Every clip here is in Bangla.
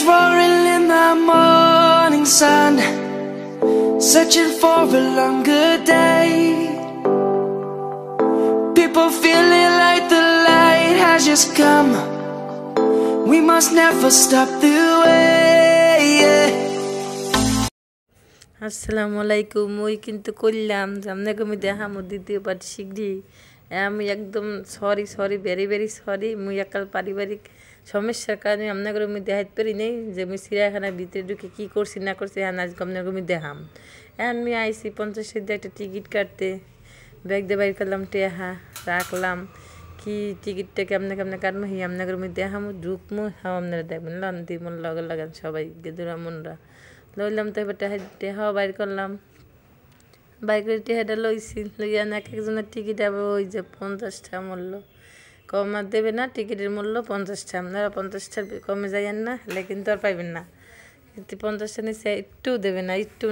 roaring in the morning sun, searching for a longer day. People feeling like the light has just come. We must never stop the way, yeah. আসসালামু আলাইকুম। মুই কিন্তু কইলাম যে আপনাকে আমি দেখামো দ্বিতীয় পার্ট শীঘ্রই। আমি একদম সরি ভেরি ভেরি সরি। মুই একাল পারিবারিক সমস্যার কারণে আপনাকে আমি দেখাইতে পারি নাই যে মুই চিড়িয়াখানার ভিতরে ঢুকে কী করছি না করছি। হ্যাঁ আজকে আপনাকে আমি দেখাম। এখন আমি আইসি 50 দিয়ে একটা টিকিট কাটতে, ব্যাগ দিয়ে বাইর করলাম, টেহা রাখলাম। কি টিকিটটা কেমনে কেমনে কাটবো হি আপনাকে আমি দেখামো, ঢুকমো, হ্যাঁ আপনারা দেখবেন। লন দি মন লাগান সবাই গেদুরা মনরা লইলাম। তো এবার টেহাও বাইর করলাম, বাইর করে টেহাটা লইছি। লইয়া না এক একজনের টিকিট আবার ওই যে 50 টাকা মূল্য, কম আর দেবে না। টিকিটের মূল্য 50 টাকা। আপনারা 50 টাকার কমে যাইয়েন না, হলে কিন্তু আর পাইবেন না। কিন্তু 50 টাকা নিচে একটু দেবে না, একটু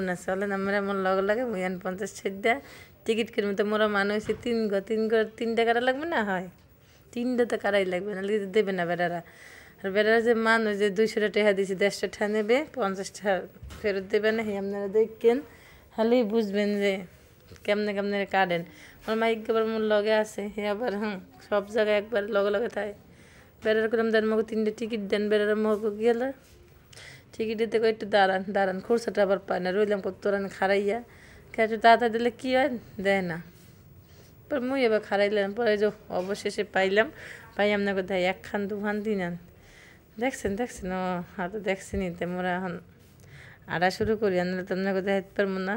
না চলেন। আমরা মন লাগে মুই 50 টাকা দেয়া টিকিট কিনবো। তো মোরা মান হয়েছে 3 টাকাটা লাগবে না, হয় 3টা তো কারাই লাগবে না, দেবে না বেড়ারা। আর বেড়ারা যে মান ওই যে 200 টাকা দিয়েছি, 150 টাকা নেবে, 50 টাকা ফেরত দেবে না। আপনারা দেখেন, খালি বুঝবেন যে কেমনে কেমনে কাটেন। আমার মাইক আবার মোর লগে আছে, হে আবার সব জায়গায় একবার লগে থাকে। বেড়ার করলাম দেন মগে 3টে টিকিট দেন। বেড়ার মগে গেলে টিকিট দিতে একটু দাঁড়ান খরচাটা আবার পায় না। রইলাম কত রান খারাইয়া, একটু তাড়াতাড়ি দিলে কী হয়, দেয় না। পর মুই এবার খারাইলাম, পরে যে অবশেষে পাইলাম। পাই আপনাকে দেয় 1 খান 2 খান 3 আন। দেখছেন ও হ্যাঁ তো দেখছেনই। তো মোরা এখন আড়া শুরু করি, আনলে তো আপনাকে দেখাতে পারবো না।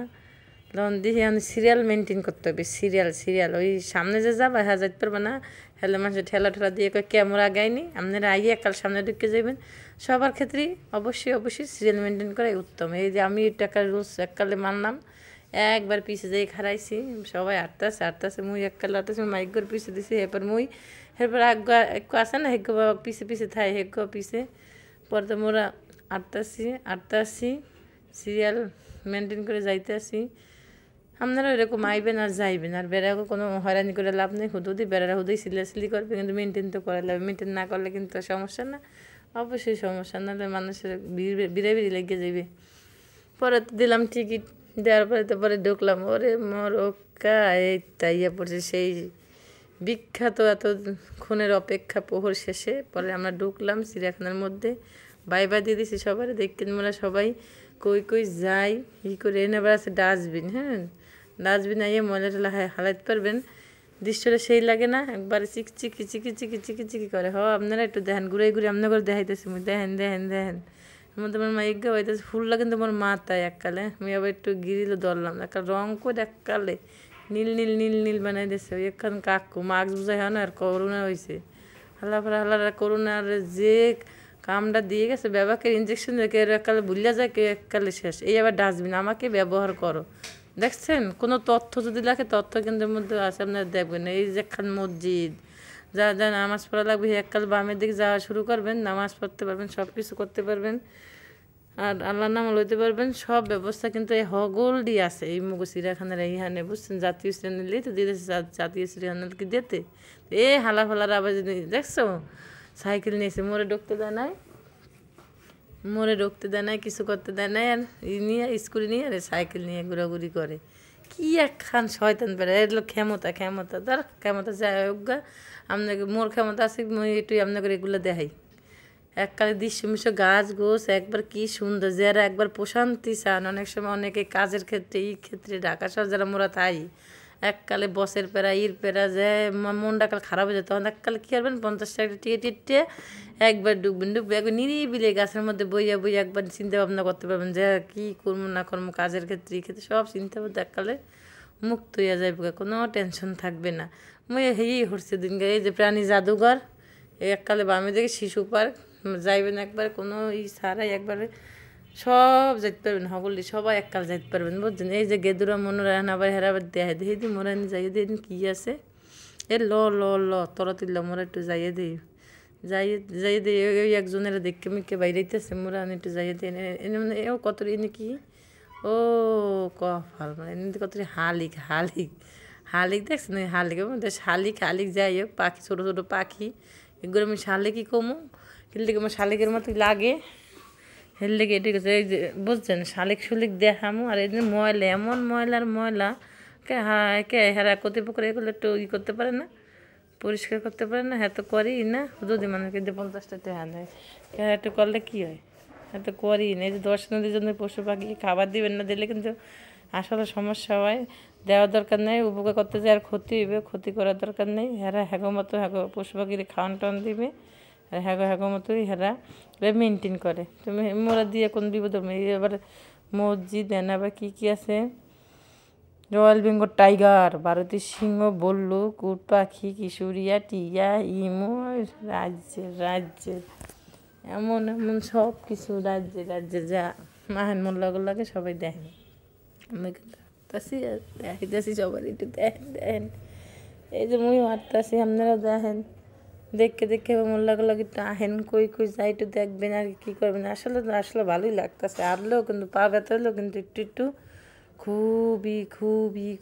লন দিয়ে আমি সিরিয়াল মেনটেন করতে হবে, সিরিয়াল ওই সামনে যে যাবা হ্যাঁ যাইতে পারবো না। হেলে মানুষের ঠেলা দিয়ে ক্যামেরা গাইনি। আপনারা আইয়ে একাল সামনে ঢুকে যাবেন। সবার ক্ষেত্রেই অবশ্যই সিরিয়াল মেনটেন করাই উত্তম। এই যে আমি টাকার রুলস এককালে মানলাম, একবার পিছে যাই খারাইছি। সবাই আটতাছে মুই এককালে আটতাছি, মাইকর পিছে দিছি। এরপর একটু আসে না হেগ্য পিছে থাই, হেগ্য পিছে। পরে তো মোরা আটতাছি সিরিয়াল মেনটেন করে যাইতে আসি। আপনারা ওইরকম আইবেন আর যাইবেন। আর বেড়াকে কোনো হয়রানি করে লাভ নেই। হুদুদি বেড়ারা সিলি করবে, কিন্তু মেনটেন তো করা লাগবে। মেনটেন না করলে কিন্তু সমস্যা না, অবশ্যই সমস্যা। নাহলে মানুষের বিড়ি লেগে যাবে। পরে তো দিলাম টিকিট, দেওয়ার পরে তো পরে ঢুকলাম। ওরে মোর ওকা এই তাইয়া পড়ছে সেই বিখ্যাত এত খুনের অপেক্ষা প্রহর শেষে। পরে আমরা ঢুকলাম চিড়িয়াখানার মধ্যে, বাই দিয়ে দিছি সবাই। দেখতেন মোরা সবাই কই যাই ই করে। এনে আবার আছে ডাস্টবিন, হ্যাঁ ডাস্টবিন আইয়ে ময়লা টলা হালাইতে পারবেন। দৃশ্যটা সেই লাগে না, একবার চিকি করে। আপনারা একটু দেখেন, ঘুরে আপনার করে দেখাইতেছি মুই। দেখেন আমার তোমার মা এগা হইতেছে ফুললা, কিন্তু আমার মাথায় এককালে আমি আবার একটু গিরিল ধরলাম, একটা রং করে এককালে নীল বানাই দিয়েছে। ওই একখান কাকু মাস্ক বুঝাই হয় না, আর করোনা হয়েছে। হাল্লার করোনার যে কামটা দিয়ে গেছে, ব্যবহারকে ইঞ্জেকশন দেখে এককালে ভুলিয়া যায়, কেউ এককালে শেষ। এই আবার ডাস্টবিন আমাকে ব্যবহার করো। দেখছেন কোনো তথ্য যদি লাগে, তথ্য কেন্দ্রের মধ্যে আছে, আপনারা দেখবেন। এই যে একখান মসজিদ, যা নামাজ পড়া লাগবে এককাল বামের দিকে যাওয়া শুরু করবেন, নামাজ পড়তে পারবেন, সব কিছু করতে পারবেন, আর আল্লাহর নাম লইতে পারবেন। সব ব্যবস্থা কিন্তু এই হগলডি আছে এই মুগো চিড়িয়াখানার এইখানে, বুঝছেন। জাতীয় শ্রেণী তো দিয়ে জাতীয় চিড়িয়াখানাকে দিতে এই হালার আবার দেখছো সাইকেল নিয়েছে। মোড়ে ঢুকতে দেয় নাই, কিছু করতে দেয় নাই। আর নিয়ে স্কুটি নিয়ে আর সাইকেল নিয়ে ঘোরাঘুরি করে। কি একখান শয়তান বেড়া, এগুলো ক্ষমতা তার ক্ষমতা যায় হোক। আপনাকে মোর ক্ষমতা আছে, একটু আপনাকে এগুলো দেখাই। এককালে দৃশ্য গাছ গোছ একবার কি সুন্দর, যারা একবার প্রশান্তি চান। অনেক সময় অনেকে কাজের ক্ষেত্রে ঢাকা শহর যারা মোরা থাই, এককালে বসের পেরা পেরা যায়, মনটা কাল খারাপ হয়ে যেত। তখন এককালে কী করবেন, 50 টাকা টিয়ে একবার ঢুকবেন একবার নিরিবিলে গাছের মধ্যে বইয়া একবার চিন্তা ভাবনা করতে পারবেন যে কী করবো না করবো। কাজের ক্ষেত্রে সব চিন্তা ভাবনা এককালে মুক্ত হইয়া যাইবে, কোনো টেনশন থাকবে না। মুই হচ্ছে দিনকে এই যে প্রাণী জাদুঘর, এই এককালে বামে দেখে শিশু পার্ক যাইবেন একবার, কোনো ছাড়াই একবারে সব যাইতে পারবেন। হগলি সবাই এককাল যাইতে পারবেন, বুঝছেন। এই যে গেদুরা মনোরায়ন আবার হেরাবার দেয় দেখি মোরানি যাইয়ে দিন কি আছে। এ ল তরা তুলল মোরা একটু যাইয়ে দিই ওই একজনের দেখে মিকে বাইরেইতেছে। মোরা আমি একটু যাইয়ে দিই এনে মানে এও কত এনে কি ও কফাল মানে এনে কত হালিক দেখছেন। ওই শালিক যাই হোক পাখি, ছোটো পাখি, এগুলো আমি শালিকই কমু। কিন্তু আমার শালিকের মতোই লাগে। এর লেগে ঠিক আছে, এই যে বুঝছেন শালিক শুলিক দেখামো। আর এই যে ময়লা, এমন ময়লার ময়লা কে হেরা কর্তৃপক্ষ এগুলো একটু করতে পারে না, পরিষ্কার করতে পারে না। হ্যাঁ তো করি না, যদি মানুষকে দিয়ে 50টা টাকা দেয়, হ্যাঁ একটু করলে কী হয়? হ্যাঁ তো করি না। এই যে 10 নদীর জন্য পশু পাখি খাবার দিবেন না, দিলে কিন্তু আসলে সমস্যা হয়। দেওয়ার দরকার নেই, উপকার করতে যায় আর ক্ষতি হইবে, ক্ষতি করার দরকার নেই। হেরা হ্যাগো মতো হ্যাগো পশু পাখির খাওয়ান টাওয়ান দিবে, আর হ্যাগো মতোই হেরা মেনটেন করে। তুমি মোরা দিয়ে কোন বিপদ হবে? এবার মসজিদ এনে আবার কী আছে, রয়্যাল বেঙ্গল টাইগার, ভারতীয় সিংহ, বল্লুক, উট পাখি, কিশোরিয়া, টিয়া, ইমু, রাজ্যের এমন এমন সব কিছু রাজ্যের যা মাহেন মোল্লাগুলোকে সবাই দেখেন। আমি দেখাইতেছি সবার একটু দেখেন। এই যে মুই মারতেছি, আপনারাও দেখেন। দেখে মোল্লাগুলো একটু আহেন, কই যাই একটু দেখবেন আর কী করবেন। আসলে ভালোই লাগতেছে। আরলেও কিন্তু পা ব্যথা হলেও কিন্তু একটু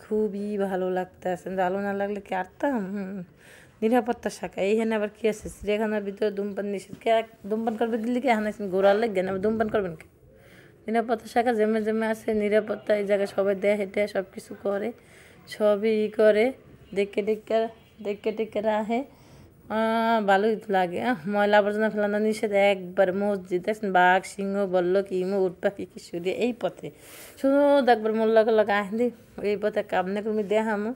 খুবই ভালো লাগতেছে। ভালো না লাগলে কি আরতাম? নিরাপত্তা শাখা এইখানে আবার কি আছে? চিড়িয়াখানার ভিতরে ধূমপান নিষেধ। কে ধূমপান করবে দিল্লি কে এখানে ঘোরার লাগবে না, ধূমপান করবেন কে? নিরাপত্তা শাখা জেমে আছে। নিরাপত্তা এই জায়গায় সবাই দেয় হেঁটে সব কিছু করে, সবই করে, দেখে রাখে। ভালোই লাগে। ময়লা আবর্জনা ফেলানো নিষেধ একবার। মসজিদ দেখছেন, বাঘ, সিংহ, বল্লক, ইমু, উট পাখি, কিশোরী এই পথে শুধু একবার মোল্লাগুলো আহেন এই পথে কামনে কর্মী দেখামো,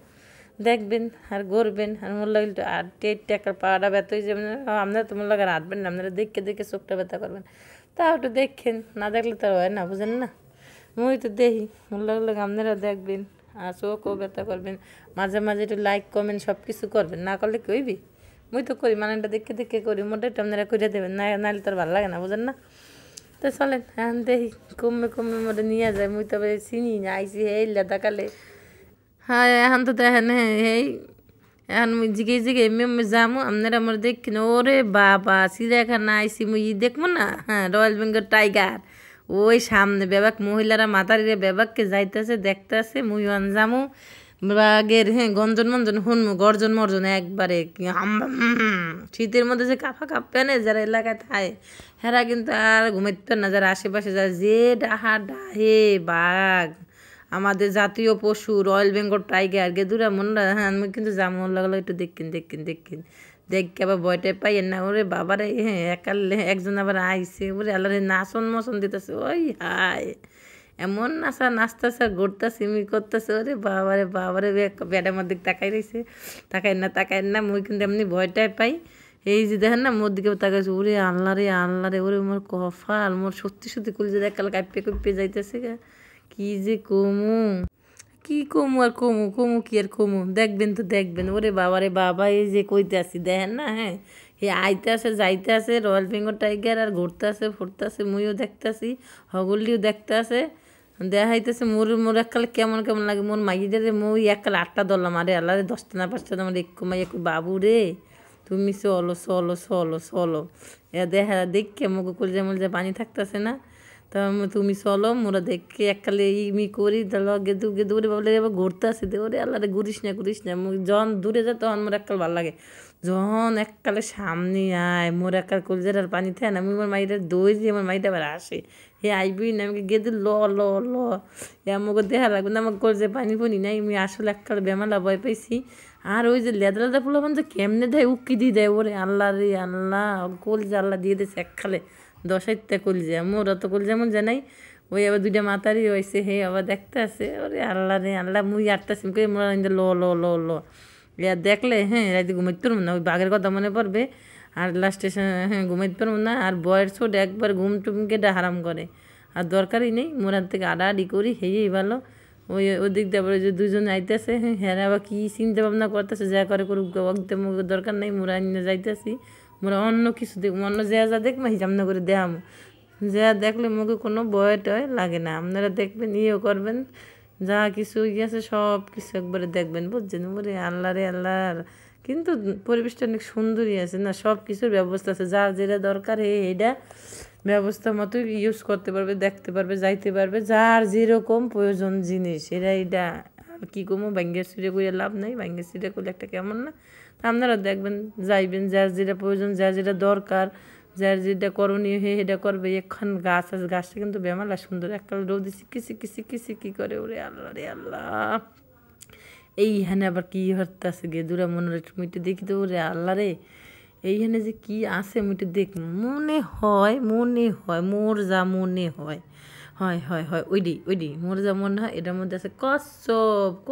দেখবেন আর গড়বেন। আর মোল্লাগুলো আর টাকার পাড়া ব্যথা হয়ে যাবেন। আপনারা তো মোল্লাকে রাঁধবেন না, আপনারা দেখে চোখটা ব্যথা করবেন। তাও একটু দেখেন, না দেখলে তো হয় না, বুঝেন না? মুই তো দেখি মোল্লাগুলোকে, আপনারা দেখবেন আর চোখও ব্যথা করবেন। মাঝে একটু লাইক কমেন্ট সব কিছু করবেন, না করলে কি হইবি? মুই তো করি, মানেটা দেখে করি, মোটাইটা আপনারা করে দেবেন, নাহলে তোর ভালো লাগে না, বুঝেন না? তো চলেন এখন দেখি কমে মোটে নিয়ে যায়। মুই তবে চিনি না, আইসি এই লেদাকালে। হ্যাঁ এখন তো দেখেন, এই এখন মুই জিগে এমনি যামো, আপনারা আমার দেখি না। ওরে বাবা, চিড়িয়াখানা আইসি মুই দেখবো না? হ্যাঁ, রয়্যাল বেঙ্গল টাইগার ওই সামনে বেবাক, মহিলারা মাতারিরে বেবাককে যাইতেছে দেখতেছে। মুই অন যামু বাঘের গঞ্জন শুনমু, গর্জন একবারে। শীতের মধ্যে যে কাঁপে না যারা এলাকায় থাকে, হেরা কিন্তু আর ঘুমাইতে না। যারা আশেপাশে যারা যে ডাহে বাঘ, আমাদের জাতীয় পশু রয়্যাল বেঙ্গল টাইগার গেদুরা মনরা। হ্যাঁ আমি কিন্তু যাবো, লাগলো একটু দেখেন দেখে আবার ভয়টাই পাই না। ওরে বাবারে, একজন আবার আইসে, ওরে আল্লাহ নাচন দিতেছে। ওই হায়, এমন নাচতেছে ঘুরতেছে আমি করতেছে। ওরে বাবারে ব্যাডের মধ্যে তাকাই না। মুই কিন্তু এমনি ভয়টাই পাই। এই যে দেখেন না, মোর দিকে তাকাইছে। ওরে আল্লাহ রে, ওরে মোর কফাল, মোর সত্যি কলি যে একাল কাঁপে যাইতেছে। কি যে কমু দেখবেন। ওরে বাবা, এই যে কইতে আসি দেখেন না। হ্যাঁ, আইতে আসে যাইতে আসে রয়্যাল বেঙ্গল টাইগার, আর ঘুরতে আসে ফুরতে আসে। মুইও দেখতে আসি, হগলিও দেখতে আসে, দেখাইতেছে। মোর এককালে কেমন লাগে। মোর মাইয়ারে মুই এককালে 8টা ধরলাম। আরে আল্লাহ রে, 10টা না 5টা আমার একটু মাইয়া, বাবু রে তুমি চলো। দেখে মুখে কলজা পানি থাকতেছে না। তা তুমি চলো, মোরা দেখে এককালে ইমি করি গেদু রে বাবলে এবার ঘুরতে আসি। ওরে আল্লাহ রে, ঘুরিস না। যখন দূরে যায় তখন মোর এককাল ভালো লাগে, যখন এককালে সামনে আয় মোর এককাল কলজার আর পানি থাকে না। আমি আমার মাইটা দই দিয়ে আমার মাইটা আবার আসে, আইবি না? আমাকে গেদু ল আমাকে দেখা লাগবে না। আমার কলজে পানি নাই। আমি আসলে এককাল বেমালা ভয় পাইছি। আর ওই যে লেদা ফুল যে কেমনে দেয়, উকি দিয়ে দেয়। ওরে আল্লাহ রে আল্লাহ, কলজা আল্লাহ দিয়ে দিয়েছে একখালে 10টা কলজা। মোরা তো কলজা মন জানাই। ওই আবার 2টা মাতারি হয়েছে, আবার দেখতে আছে। ওরে আল্লাহ রে আল্লাহ, মুই আটটাছি কই মোরা ল দেখলে রাতে ঘুমাইতে পারবো না। ওই বাঘের কথা মনে পড়বে, আর লাস্টে ঘুমাইতে পারবো না। আর বয়ের ছোট একবার ঘুম টুমকে হারাম করে, আর দরকারই নেই। মোরার থেকে আড়াআড়ি করি, ভালো। ওদিক দিয়ে আবার ওই যে 2জন আইতেছে, আবার কি চিন্তা ভাবনা করতেছে, যা করে করুক, দরকার নেই। মোরা নিয়ে যাইতেছি, মোরা অন্য কিছু দেখবো, অন্য যা দেখবো সামনে করে দেখামো। যা দেখলে মুখে কোনো ভয় টয় লাগে না। আপনারা দেখবেন, করবেন, যা কিছু আছে সব কিছু একবারে দেখবেন, বুঝছেন? বলে আল্লাহ রে আল্লাহ। কিন্তু পরিবেশটা অনেক সুন্দরই আছে না, সব কিছুর ব্যবস্থা আছে। যার যেটা দরকার এইটা ব্যবস্থা মতো ইউজ করতে পারবে, দেখতে পারবে, যাইতে পারবে। যার যেরকম প্রয়োজন জিনিস এইটা আর কি কমো ব্যাঙ্গের সিঁড়ে করে লাভ নেই। ব্যাঙ্গের সিঁড়ে করলে একটা কেমন না। আপনারা দেখবেন, যাইবেন, যার যেটা প্রয়োজন, যার যেটা দরকার, যার যেটা করণীয় সেটা করবে। এখন গাছ আছে, গাছটা কিন্তু বেমালা সুন্দর, এককাল রোদে সিকি করে, ওরে আল্লাহ রে আল্লাহ। এইখানে আবার কি হরতাছে গে দূরা মনে মুইটা দেখি তো, ওরে আল্লাহ রে এইখানে যে কি আছে মুইটা দেখ, মনে হয় মোর যা মনে হয় ওইডি মোর যা মনে হয় এটার মধ্যে আছে কচ্ছপ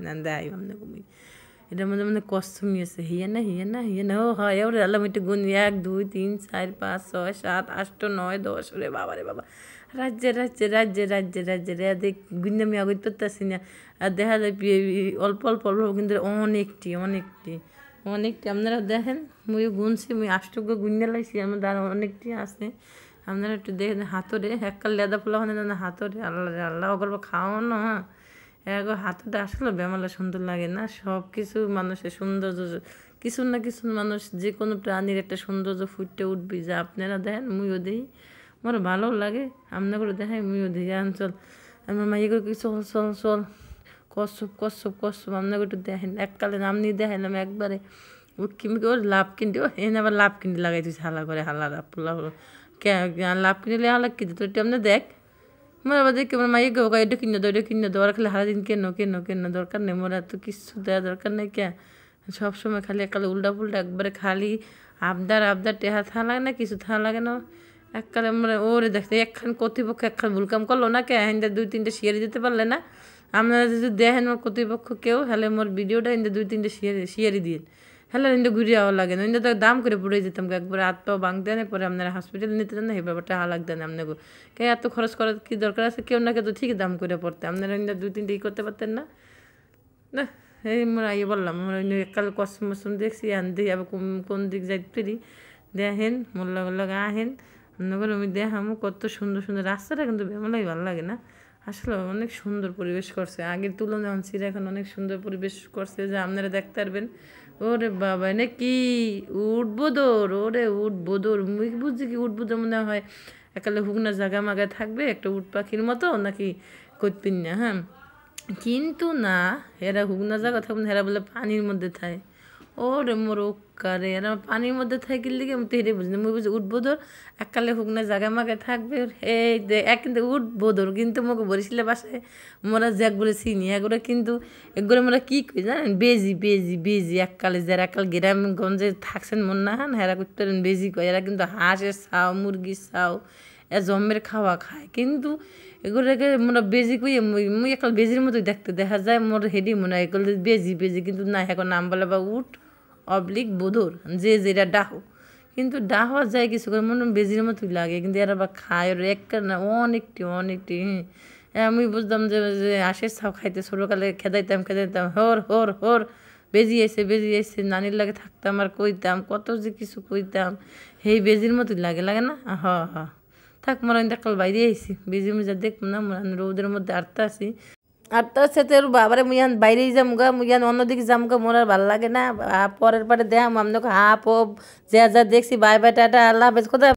না দেয় আমনে কমি, এটার মধ্যে মানে কচ্ছমই আছে। হিয়া না ও হয় ওরে আল্লাহ, মিটে গুণ 1 2 3 4 5 6 7 8 9 10, ওরে বাবা রে বাবা, রাজ্যে দেখ গুণ আমি আগত পারতেছি না। আর দেখা যায় অল্প কিন্তু অনেকটি আপনারা দেখেন, মুই গুনছি, মুই 8 গুণে লাইছি, আমার দ্বারা অনেকটি আছে। আপনারা একটু দেখেন হাতরে এককাল লেদা ফোলা হয় না হাতরে, আল্লাহ অগল্প খাওয়ানো। হ্যাঁ এগো হাতটা আসলে বেমালা সুন্দর লাগে না? সব কিছু মানুষের সৌন্দর্য, কিছু না কিছু মানুষ যে কোনো প্রাণীর একটা সৌন্দর্য ফুটে উঠবি, যা আপনারা দেখেন মুইও দেখি, আমার ভালো লাগে। আপনাকে দেখাই মুইও দেখি, চল আমার মাইয়ে করে চল কচ্ছপ আপনাকে একটু দেখেন। এককালে নাম নিয়ে দেখাইলাম একবারে কিমি ওর লাভ কিনতে, ও এনে আবার লাভ কিনতে লাগাই তুই হালা করে হালা লাভ কিনলে হালা কিনতে তো এটা আপনি দেখ। মোর আবার দেখি আমার মাইয়ে গো এটা কিনে দাও আর খালি সারাদিন কেন দরকার নেই, মোর এত কিছু দেওয়া দরকার নেই কে। সবসময় খালি এককালে উল্টা পুল্টা একবারে খালি আবদার টেহা থা লাগে না, কিছু থা লাগে না। এককালে মানে ওরে দেখতে একখান কর্তৃপক্ষ একখান ভুল কাম করলো না কে, হিন্দা 2-3টে শেয়ারে দিতে পারলে না। আপনারা যদি দেখেন মোর কর্তৃপক্ষ কেউ হলে মোর ভিডিওটা হিন্দা 2-3টে শেয়ারে দিয়ে হ্যালো হিন্দা ঘুরে যাওয়া লাগে না, হিন্দা তো দাম করে পড়ে যেতাম একবারে হাত পাও ভাঙতে দেন, পরে আপনারা হসপিটাল নিতে দেন না, এই ব্যাপারটা হালাক দেন আপনাকে। কে এত খরচ করার কি দরকার আছে? কেউ না কেউ তো ঠিকই দাম করে পড়তে, আপনারা হিন্দা 2-3টে করতে পারতেন না। না এই মোরা ইয়ে বললাম, আমরা এককাল কসম দেখছি দেখি আবার কোন দিক যাইতে পারি দেখেন মোল্লা আহেন আপনাদের আমি দেখামো কত সুন্দর রাস্তাটা, কিন্তু বেমালাই ভালো লাগে না আসলে, অনেক সুন্দর পরিবেশ করছে আগের তুলনায় আনছির, এখন অনেক সুন্দর পরিবেশ করছে যা আপনারা দেখতে পারবেন। ওরে বাবা এনে কি উঠবোদর, মুই বুঝছি কি উঠবোদর মনে হয় একালে হুগনা জাগা মাগায় থাকবে একটা উট পাখির মতো নাকি করতেন না। হ্যাঁ কিন্তু না, এরা হুগনা জায়গা থাকুন, এরা বলে পানির মধ্যে থাকে। ওরে মোর কারে এরা পানির মধ্যে থাকির লিগে আমি তো হেরে বুঝি না, মুই বুঝি উঠবোদর এককালে হুগনা জাগা মাগায় থাকবে। এই এক কিন্তু উঠবোদর, কিন্তু মোকে বরিশালে বাসায় মোরা জ্যাকগুলো চিনি এগুলো, কিন্তু এগুলো মোরা কী করি জানেন, বেজি এককালে যারা এককাল গ্রামগঞ্জে থাকছেন মন না হান হেরা করতে পারেন বেজি কয়, এরা কিন্তু হাঁসের ছাও মুরগির ছাও এ জম্মের খাওয়া খায়, কিন্তু এগুলোকে মোরা বেজি কইয়ে মুই একাল বেজির মতোই দেখতে দেখা যায়, মোর হেডি মনে হয় এগুলো বেজি, কিন্তু না এখন নাম বলে বা উঠ বোদর যে যেটা ডাহ, কিন্তু ডাহ যায় কিছু করে মনে বেজির মতোই লাগে, কিন্তু এরা বা খায় ওর একটা না অনেকটি আমি বুঝতাম যে হাঁসের ছাও খাইতে ছোটোকালে খেদাইতাম হর বেজি আইসে নানির লাগে থাকতাম আর কইতাম কত যে কিছু কইতাম, সেই বেজির মতোই লাগে না। হ থাক মোরা কাল বাইরে আইসি বেজি মুজা দেখবো না, রোদের মধ্যে আটটার সাথে ওর বাবারে মুইয়ান বাইরেই যামগা, মুইয়ান অন্যদিকে যামগা, মোর আর ভাল লাগে না। পরের পারে দেখাম আপনাকে যা দেখছি বাই টাটা আল্লাহ হাফেজ, কোথায়।